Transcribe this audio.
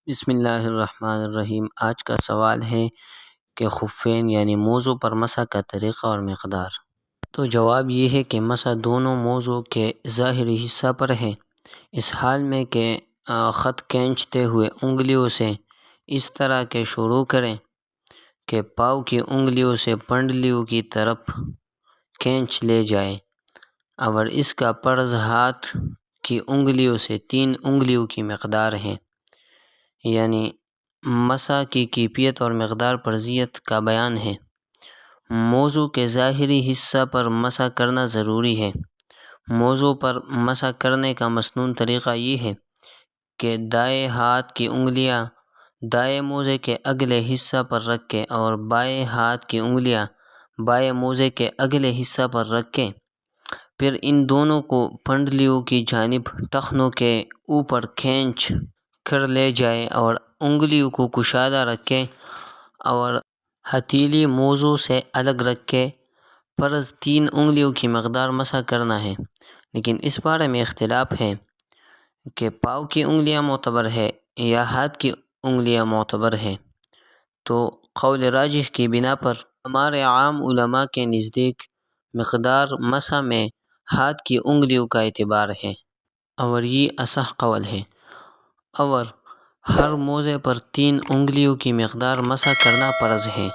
بسم اللہ الرحمن الرحیم۔ آج کا سوال ہے کہ خفین یعنی موضوع پر مسح کا طریقہ اور مقدار۔ تو جواب یہ ہے کہ مسح دونوں موضوع کے ظاہری حصہ پر ہے، اس حال میں کہ خط کھینچتے ہوئے انگلیوں سے اس طرح کے شروع کریں کہ پاؤں کی انگلیوں سے پنڈلیوں کی طرف کھینچ لے جائے، اور اس کا فرض ہاتھ کی انگلیوں سے 3 انگلیوں کی مقدار ہے۔ یعنی مسح کی کیفیت اور مقدار فرضیت کا بیان ہے۔ موضوع کے ظاہری حصہ پر مسح کرنا ضروری ہے۔ موضوع پر مسح کرنے کا مسنون طریقہ یہ ہے کہ دائیں ہاتھ کی انگلیاں دائیں موزے کے اگلے حصہ پر رکھیں اور بائیں ہاتھ کی انگلیاں بائیں موزے کے اگلے حصہ پر رکھیں، پھر ان دونوں کو پنڈلیوں کی جانب ٹخنوں کے اوپر کھینچ کر لے جائیں اور انگلیوں کو کشادہ رکھیں اور ہتھیلی موضوع سے الگ رکھ کے فرض 3 انگلیوں کی مقدار مسح کرنا ہے۔ لیکن اس بارے میں اختلاف ہے کہ پاؤں کی انگلیاں معتبر ہے یا ہاتھ کی انگلیاں معتبر ہے۔ تو قول راجح کی بنا پر ہمارے عام علماء کے نزدیک مقدار مسح میں ہاتھ کی انگلیوں کا اعتبار ہے، اور یہ اصح قول ہے، اور ہر موضع پر 3 انگلیوں کی مقدار مسح کرنا فرض ہے۔